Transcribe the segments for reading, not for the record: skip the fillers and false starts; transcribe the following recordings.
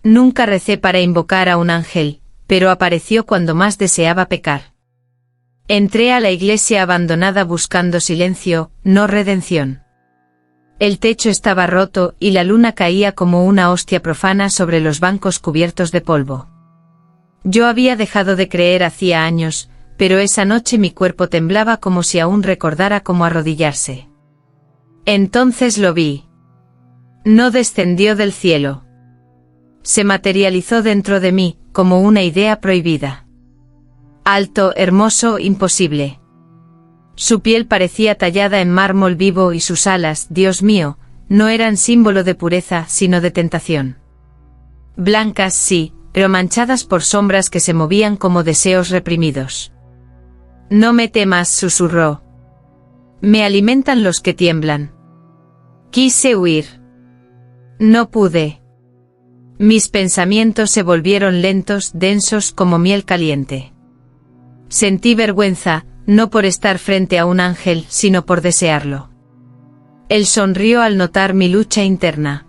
Nunca recé para invocar a un ángel, pero apareció cuando más deseaba pecar. Entré a la iglesia abandonada buscando silencio, no redención. El techo estaba roto y la luna caía como una hostia profana sobre los bancos cubiertos de polvo. Yo había dejado de creer hacía años, pero esa noche mi cuerpo temblaba como si aún recordara cómo arrodillarse. Entonces lo vi. No descendió del cielo. Se materializó dentro de mí, como una idea prohibida. Alto, hermoso, imposible. Su piel parecía tallada en mármol vivo y sus alas, Dios mío, no eran símbolo de pureza, sino de tentación. Blancas, sí, pero manchadas por sombras que se movían como deseos reprimidos. No me temas, susurró. Me alimentan los que tiemblan. Quise huir. No pude. Mis pensamientos se volvieron lentos, densos como miel caliente. Sentí vergüenza, no por estar frente a un ángel, sino por desearlo. Él sonrió al notar mi lucha interna.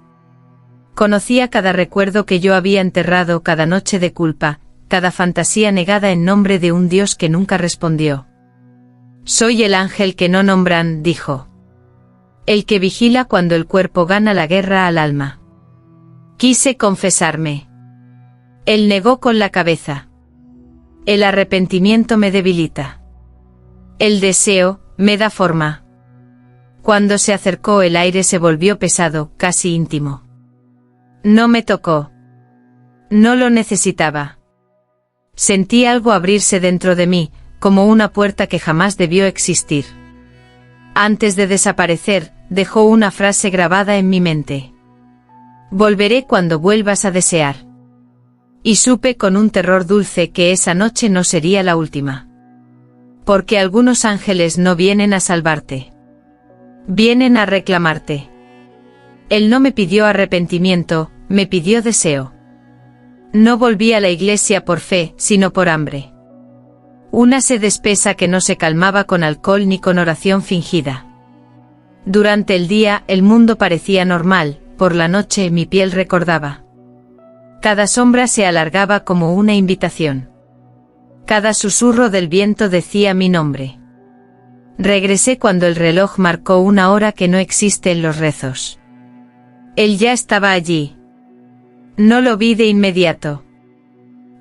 Conocía cada recuerdo que yo había enterrado, cada noche de culpa, cada fantasía negada en nombre de un Dios que nunca respondió. Soy el ángel que no nombran, dijo. El que vigila cuando el cuerpo gana la guerra al alma. Quise confesarme. Él negó con la cabeza. El arrepentimiento me debilita. El deseo, me da forma. Cuando se acercó el aire se volvió pesado, casi íntimo. No me tocó. No lo necesitaba. Sentí algo abrirse dentro de mí, como una puerta que jamás debió existir. Antes de desaparecer, dejó una frase grabada en mi mente. Volveré cuando vuelvas a desear. Y supe con un terror dulce que esa noche no sería la última. Porque algunos ángeles no vienen a salvarte. Vienen a reclamarte. Él no me pidió arrepentimiento, me pidió deseo. No volví a la iglesia por fe, sino por hambre. Una sed espesa que no se calmaba con alcohol ni con oración fingida. Durante el día el mundo parecía normal, por la noche mi piel recordaba. Cada sombra se alargaba como una invitación. Cada susurro del viento decía mi nombre. Regresé cuando el reloj marcó una hora que no existe en los rezos. Él ya estaba allí. No lo vi de inmediato.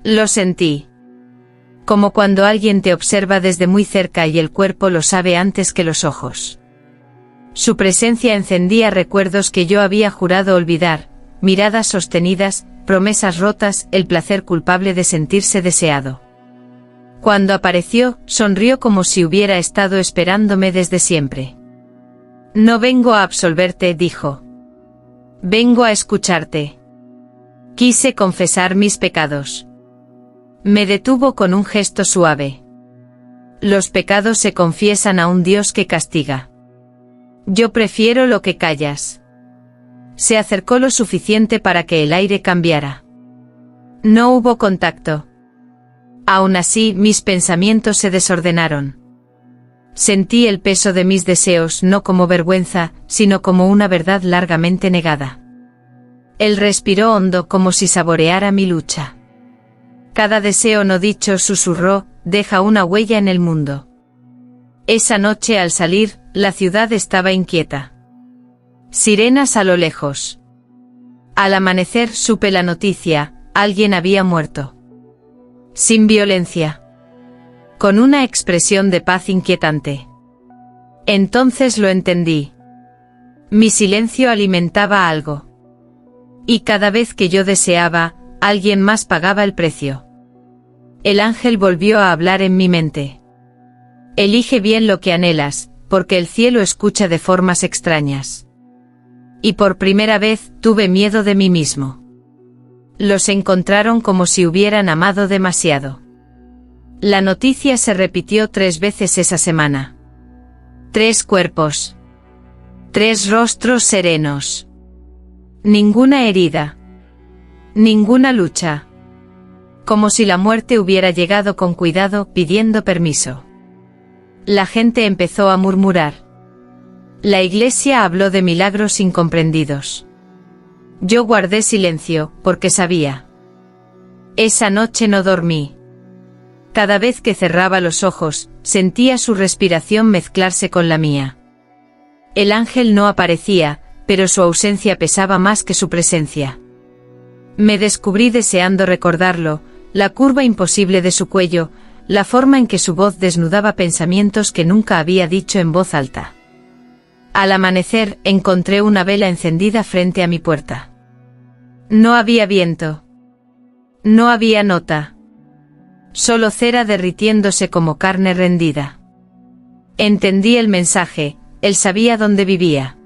Lo sentí. Como cuando alguien te observa desde muy cerca y el cuerpo lo sabe antes que los ojos. Su presencia encendía recuerdos que yo había jurado olvidar, miradas sostenidas, promesas rotas, el placer culpable de sentirse deseado. Cuando apareció, sonrió como si hubiera estado esperándome desde siempre. No vengo a absolverte, dijo. Vengo a escucharte. Quise confesar mis pecados. Me detuvo con un gesto suave. Los pecados se confiesan a un Dios que castiga. Yo prefiero lo que callas. Se acercó lo suficiente para que el aire cambiara. No hubo contacto. Aún así, mis pensamientos se desordenaron. Sentí el peso de mis deseos no como vergüenza, sino como una verdad largamente negada. Él respiró hondo como si saboreara mi lucha. Cada deseo no dicho, susurró, deja una huella en el mundo. Esa noche al salir, la ciudad estaba inquieta. Sirenas a lo lejos. Al amanecer supe la noticia, alguien había muerto. Sin violencia. Con una expresión de paz inquietante. Entonces lo entendí. Mi silencio alimentaba algo. Y cada vez que yo deseaba, alguien más pagaba el precio. El ángel volvió a hablar en mi mente. Elige bien lo que anhelas, porque el cielo escucha de formas extrañas. Y por primera vez tuve miedo de mí mismo. Los encontraron como si hubieran amado demasiado. La noticia se repitió 3 veces esa semana. 3 cuerpos. 3 rostros serenos. Ninguna herida. Ninguna lucha. Como si la muerte hubiera llegado con cuidado, pidiendo permiso. La gente empezó a murmurar. La iglesia habló de milagros incomprendidos. Yo guardé silencio, porque sabía. Esa noche no dormí. Cada vez que cerraba los ojos, sentía su respiración mezclarse con la mía. El ángel no aparecía, pero su ausencia pesaba más que su presencia. Me descubrí deseando recordarlo, la curva imposible de su cuello, la forma en que su voz desnudaba pensamientos que nunca había dicho en voz alta. Al amanecer, encontré una vela encendida frente a mi puerta. No había viento. No había nota. Solo cera derritiéndose como carne rendida. Entendí el mensaje, él sabía dónde vivía.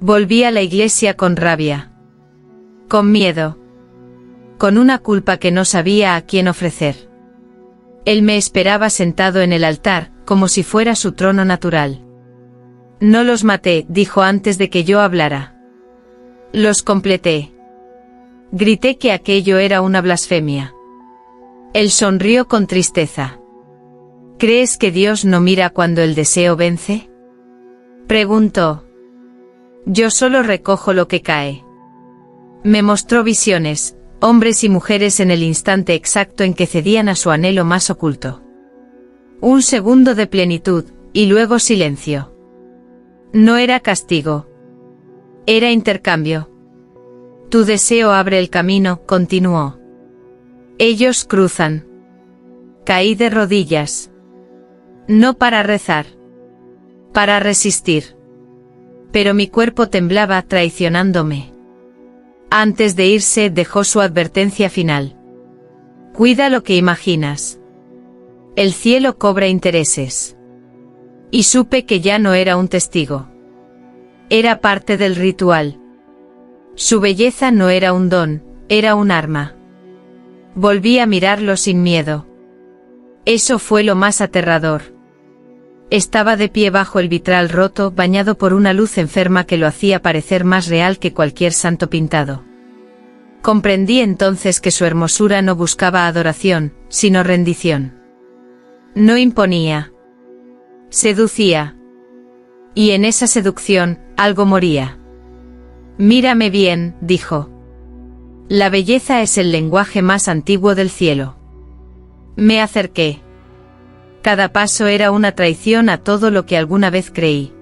Volví a la iglesia con rabia. Con miedo. Con una culpa que no sabía a quién ofrecer. Él me esperaba sentado en el altar, como si fuera su trono natural. No los maté, dijo antes de que yo hablara. Los completé. Grité que aquello era una blasfemia. Él sonrió con tristeza. ¿Crees que Dios no mira cuando el deseo vence? Preguntó. Yo solo recojo lo que cae. Me mostró visiones, hombres y mujeres en el instante exacto en que cedían a su anhelo más oculto. Un segundo de plenitud, y luego silencio. No era castigo. Era intercambio. Tu deseo abre el camino, continuó. Ellos cruzan. Caí de rodillas. No para rezar. Para resistir. Pero mi cuerpo temblaba traicionándome. Antes de irse dejó su advertencia final. Cuida lo que imaginas. El cielo cobra intereses. Y supe que ya no era un testigo. Era parte del ritual. Su belleza no era un don, era un arma. Volví a mirarlo sin miedo. Eso fue lo más aterrador. Estaba de pie bajo el vitral roto, bañado por una luz enferma que lo hacía parecer más real que cualquier santo pintado. Comprendí entonces que su hermosura no buscaba adoración, sino rendición. No imponía. Seducía. Y en esa seducción, algo moría. Mírame bien, dijo. La belleza es el lenguaje más antiguo del cielo. Me acerqué. Cada paso era una traición a todo lo que alguna vez creí.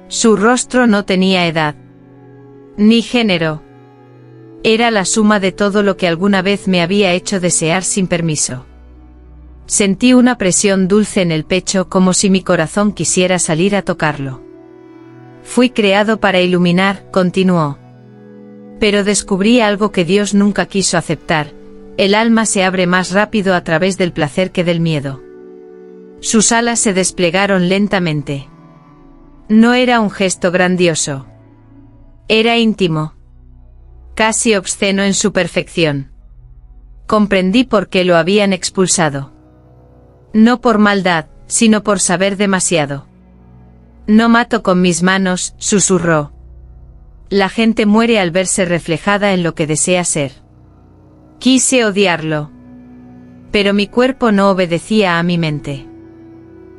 Su rostro no tenía edad. Ni género. Era la suma de todo lo que alguna vez me había hecho desear sin permiso. Sentí una presión dulce en el pecho como si mi corazón quisiera salir a tocarlo. Fui creado para iluminar, continuó. Pero descubrí algo que Dios nunca quiso aceptar, el alma se abre más rápido a través del placer que del miedo. Sus alas se desplegaron lentamente. No era un gesto grandioso. Era íntimo. Casi obsceno en su perfección. Comprendí por qué lo habían expulsado. No por maldad, sino por saber demasiado. No mato con mis manos, susurró. La gente muere al verse reflejada en lo que desea ser. Quise odiarlo. Pero mi cuerpo no obedecía a mi mente.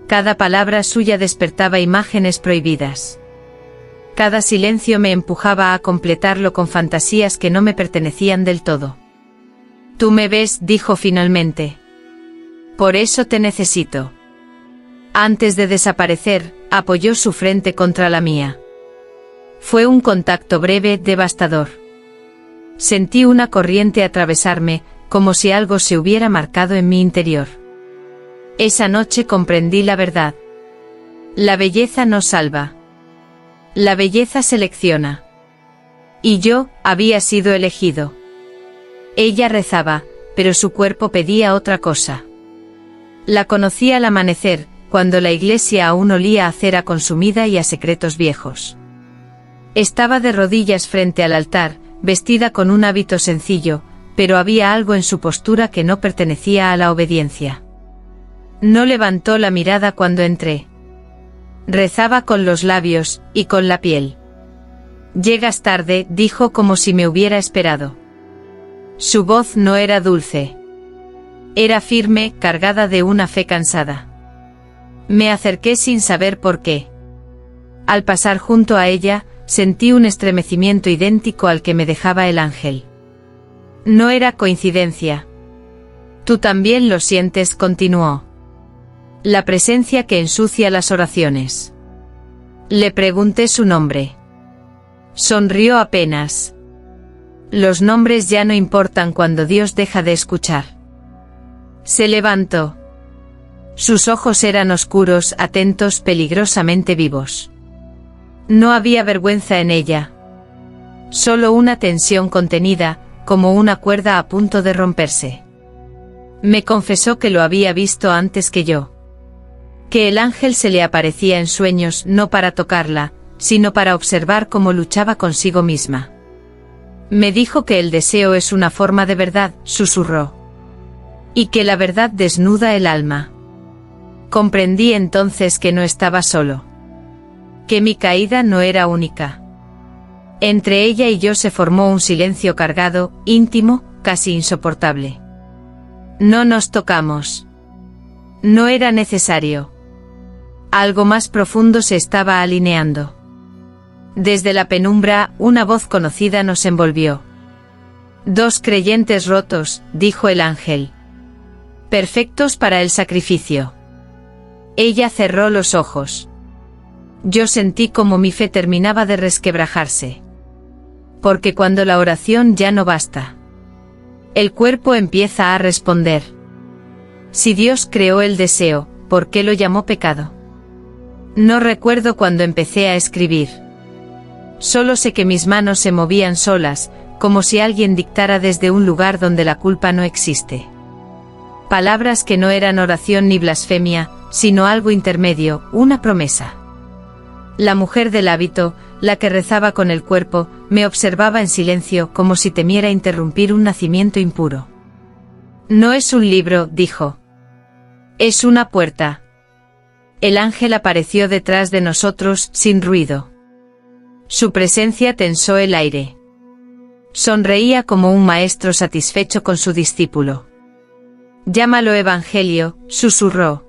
Cada palabra suya despertaba imágenes prohibidas. Cada silencio me empujaba a completarlo con fantasías que no me pertenecían del todo. Tú me ves, dijo finalmente. Por eso te necesito. Antes de desaparecer, apoyó su frente contra la mía. Fue un contacto breve, devastador. Sentí una corriente atravesarme, como si algo se hubiera marcado en mi interior. Esa noche comprendí la verdad. La belleza no salva. La belleza selecciona. Y yo, había sido elegido. Ella rezaba, pero su cuerpo pedía otra cosa. La conocí al amanecer, cuando la iglesia aún olía a cera consumida y a secretos viejos. Estaba de rodillas frente al altar, vestida con un hábito sencillo, pero había algo en su postura que no pertenecía a la obediencia. No levantó la mirada cuando entré. Rezaba con los labios, y con la piel. Llegas tarde, dijo como si me hubiera esperado. Su voz no era dulce. Era firme, cargada de una fe cansada. Me acerqué sin saber por qué. Al pasar junto a ella, sentí un estremecimiento idéntico al que me dejaba el ángel. No era coincidencia. Tú también lo sientes, continuó. La presencia que ensucia las oraciones. Le pregunté su nombre. Sonrió apenas. Los nombres ya no importan cuando Dios deja de escuchar. Se levantó. Sus ojos eran oscuros, atentos, peligrosamente vivos. No había vergüenza en ella. Solo una tensión contenida, como una cuerda a punto de romperse. Me confesó que lo había visto antes que yo. Que el ángel se le aparecía en sueños no para tocarla, sino para observar cómo luchaba consigo misma. Me dijo que el deseo es una forma de verdad, susurró. Y que la verdad desnuda el alma. Comprendí entonces que no estaba solo. Que mi caída no era única. Entre ella y yo se formó un silencio cargado, íntimo, casi insoportable. No nos tocamos. No era necesario. Algo más profundo se estaba alineando. Desde la penumbra, una voz conocida nos envolvió. Dos creyentes rotos, dijo el ángel. Perfectos para el sacrificio. Ella cerró los ojos. Yo sentí como mi fe terminaba de resquebrajarse. Porque cuando la oración ya no basta, el cuerpo empieza a responder. Si Dios creó el deseo, ¿por qué lo llamó pecado? No recuerdo cuando empecé a escribir. Solo sé que mis manos se movían solas, como si alguien dictara desde un lugar donde la culpa no existe. Palabras que no eran oración ni blasfemia, sino algo intermedio, una promesa. La mujer del hábito, la que rezaba con el cuerpo, me observaba en silencio como si temiera interrumpir un nacimiento impuro. No es un libro, dijo. Es una puerta. El ángel apareció detrás de nosotros, sin ruido. Su presencia tensó el aire. Sonreía como un maestro satisfecho con su discípulo. Llámalo evangelio, susurró.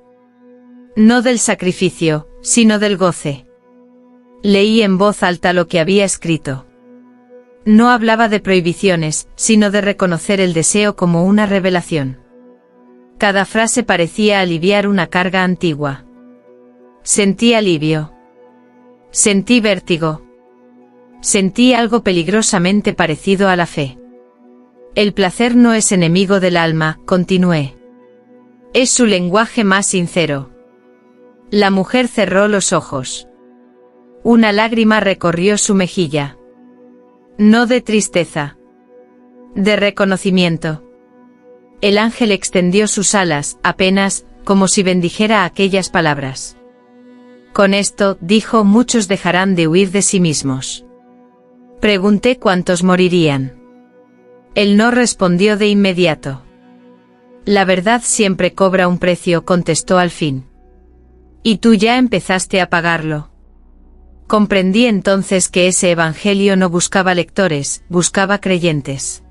No del sacrificio, sino del goce. Leí en voz alta lo que había escrito. No hablaba de prohibiciones, sino de reconocer el deseo como una revelación. Cada frase parecía aliviar una carga antigua. Sentí alivio. Sentí vértigo. Sentí algo peligrosamente parecido a la fe. El placer no es enemigo del alma, continué. Es su lenguaje más sincero. La mujer cerró los ojos. Una lágrima recorrió su mejilla. No de tristeza. De reconocimiento. El ángel extendió sus alas, apenas, como si bendijera aquellas palabras. Con esto, dijo, muchos dejarán de huir de sí mismos. Pregunté cuántos morirían. Él no respondió de inmediato. La verdad siempre cobra un precio, contestó al fin. Y tú ya empezaste a pagarlo. Comprendí entonces que ese evangelio no buscaba lectores, buscaba creyentes.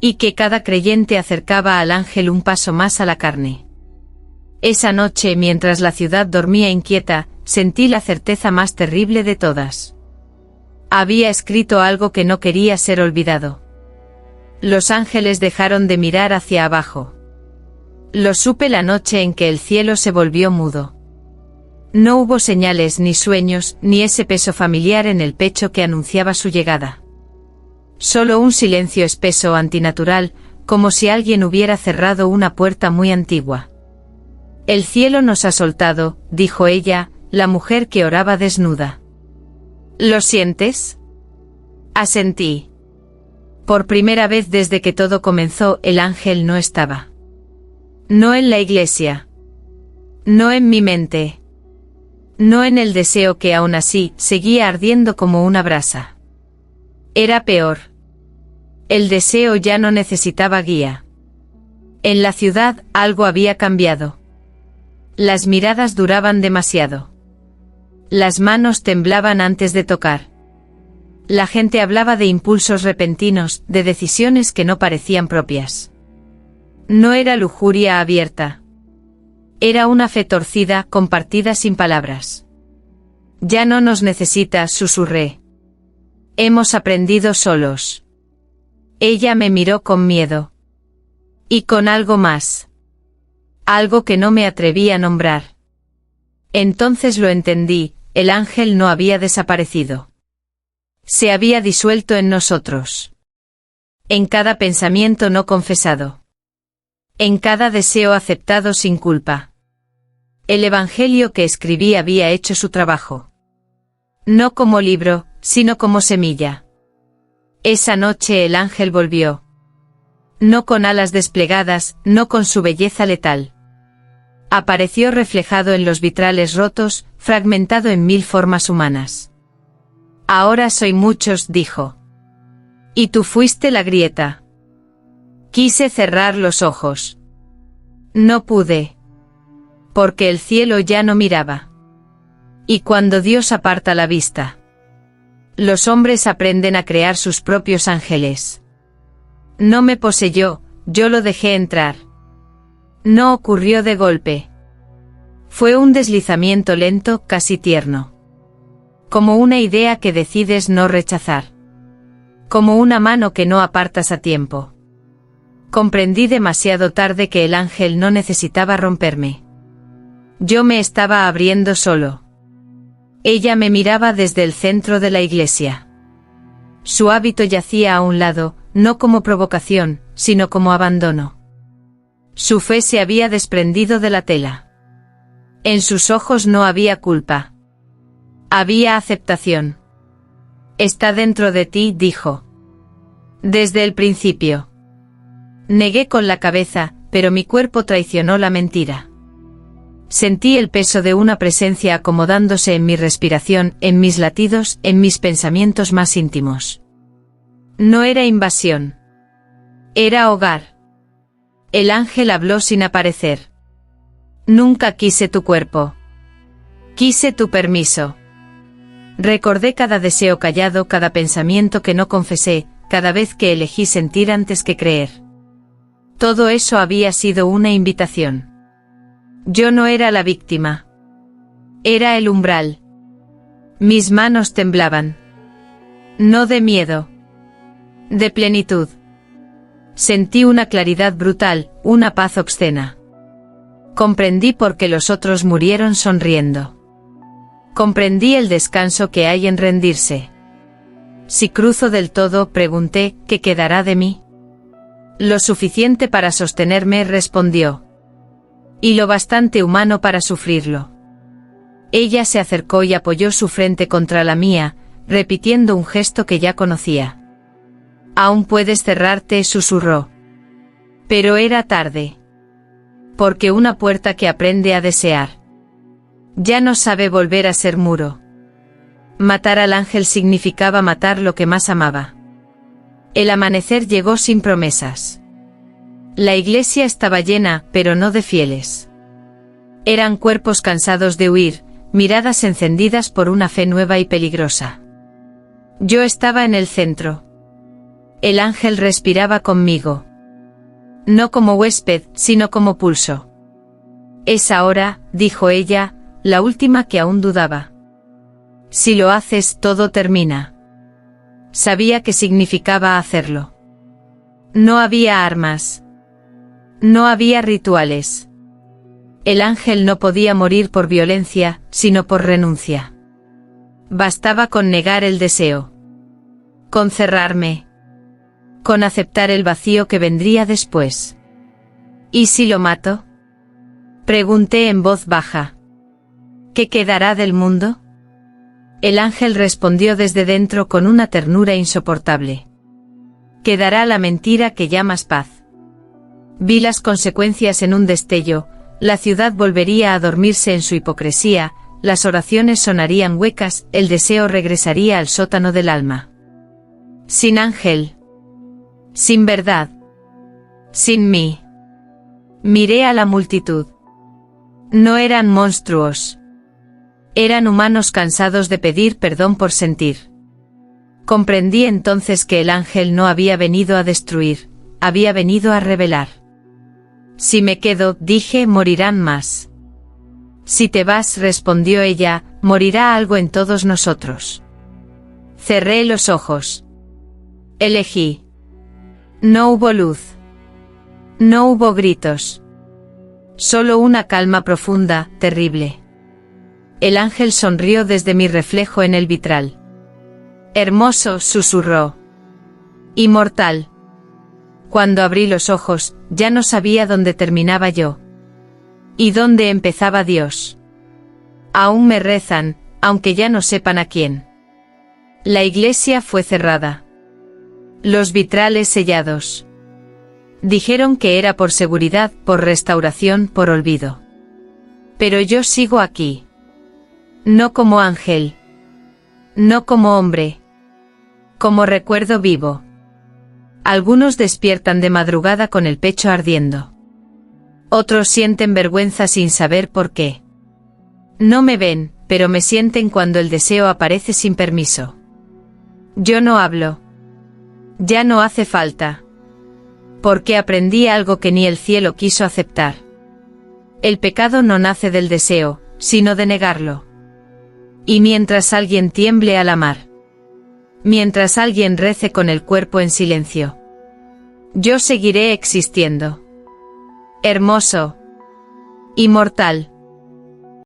Y que cada creyente acercaba al ángel un paso más a la carne. Esa noche, mientras la ciudad dormía inquieta, sentí la certeza más terrible de todas. Había escrito algo que no quería ser olvidado. Los ángeles dejaron de mirar hacia abajo. Lo supe la noche en que el cielo se volvió mudo. No hubo señales ni sueños, ni ese peso familiar en el pecho que anunciaba su llegada. Solo un silencio espeso, antinatural, como si alguien hubiera cerrado una puerta muy antigua. El cielo nos ha soltado, dijo ella, la mujer que oraba desnuda. ¿Lo sientes? Asentí. Por primera vez desde que todo comenzó, el ángel no estaba. No en la iglesia. No en mi mente. No en el deseo que aún así seguía ardiendo como una brasa. Era peor. El deseo ya no necesitaba guía. En la ciudad algo había cambiado. Las miradas duraban demasiado. Las manos temblaban antes de tocar. La gente hablaba de impulsos repentinos, de decisiones que no parecían propias. No era lujuria abierta. Era una fe torcida, compartida sin palabras. Ya no nos necesitas, susurré. Hemos aprendido solos. Ella me miró con miedo. Y con algo más. Algo que no me atreví a nombrar. Entonces lo entendí, el ángel no había desaparecido. Se había disuelto en nosotros. En cada pensamiento no confesado. En cada deseo aceptado sin culpa. El evangelio que escribí había hecho su trabajo. No como libro, sino como semilla. Esa noche el ángel volvió. No con alas desplegadas, no con su belleza letal. Apareció reflejado en los vitrales rotos, fragmentado en 1000 formas humanas. Ahora soy muchos, dijo. Y tú fuiste la grieta. Quise cerrar los ojos. No pude. Porque el cielo ya no miraba. Y cuando Dios aparta la vista, los hombres aprenden a crear sus propios ángeles. No me poseyó, yo lo dejé entrar. No ocurrió de golpe. Fue un deslizamiento lento, casi tierno. Como una idea que decides no rechazar. Como una mano que no apartas a tiempo. Comprendí demasiado tarde que el ángel no necesitaba romperme. Yo me estaba abriendo solo. Ella me miraba desde el centro de la iglesia. Su hábito yacía a un lado, no como provocación, sino como abandono. Su fe se había desprendido de la tela. En sus ojos no había culpa. Había aceptación. Está dentro de ti, dijo. Desde el principio. Negué con la cabeza, pero mi cuerpo traicionó la mentira. Sentí el peso de una presencia acomodándose en mi respiración, en mis latidos, en mis pensamientos más íntimos. No era invasión. Era hogar. El ángel habló sin aparecer. Nunca quise tu cuerpo. Quise tu permiso. Recordé cada deseo callado, cada pensamiento que no confesé, cada vez que elegí sentir antes que creer. Todo eso había sido una invitación. Yo no era la víctima. Era el umbral. Mis manos temblaban. No de miedo. De plenitud. Sentí una claridad brutal, una paz obscena. Comprendí por qué los otros murieron sonriendo. Comprendí el descanso que hay en rendirse. Si cruzo del todo, pregunté, ¿qué quedará de mí? Lo suficiente para sostenerme, respondió. Y lo bastante humano para sufrirlo. Ella se acercó y apoyó su frente contra la mía, repitiendo un gesto que ya conocía. Aún puedes cerrarte, susurró. Pero era tarde. Porque una puerta que aprende a desear ya no sabe volver a ser muro. Matar al ángel significaba matar lo que más amaba. El amanecer llegó sin promesas. La iglesia estaba llena, pero no de fieles. Eran cuerpos cansados de huir, miradas encendidas por una fe nueva y peligrosa. Yo estaba en el centro. El ángel respiraba conmigo. No como huésped, sino como pulso. Es ahora, dijo ella, la última que aún dudaba. Si lo haces, todo termina. Sabía qué significaba hacerlo. No había armas. No había rituales. El ángel no podía morir por violencia, sino por renuncia. Bastaba con negar el deseo. Con cerrarme. Con aceptar el vacío que vendría después. ¿Y si lo mato? Pregunté en voz baja. ¿Qué quedará del mundo? El ángel respondió desde dentro con una ternura insoportable. Quedará la mentira que llamas paz. Vi las consecuencias en un destello, la ciudad volvería a dormirse en su hipocresía, las oraciones sonarían huecas, el deseo regresaría al sótano del alma. Sin ángel. Sin verdad. Sin mí. Miré a la multitud. No eran monstruos. Eran humanos cansados de pedir perdón por sentir. Comprendí entonces que el ángel no había venido a destruir, había venido a revelar. Si me quedo, dije, morirán más. Si te vas, respondió ella, morirá algo en todos nosotros. Cerré los ojos. Elegí. No hubo luz. No hubo gritos. Solo una calma profunda, terrible. El ángel sonrió desde mi reflejo en el vitral. Hermoso, susurró. Inmortal. Cuando abrí los ojos, ya no sabía dónde terminaba yo. Y dónde empezaba Dios. Aún me rezan, aunque ya no sepan a quién. La iglesia fue cerrada. Los vitrales sellados. Dijeron que era por seguridad, por restauración, por olvido. Pero yo sigo aquí. No como ángel. No como hombre. Como recuerdo vivo. Algunos despiertan de madrugada con el pecho ardiendo. Otros sienten vergüenza sin saber por qué. No me ven, pero me sienten cuando el deseo aparece sin permiso. Yo no hablo. Ya no hace falta. Porque aprendí algo que ni el cielo quiso aceptar. El pecado no nace del deseo, sino de negarlo. Y mientras alguien tiemble al amar. Mientras alguien rece con el cuerpo en silencio. Yo seguiré existiendo. Hermoso. Inmortal.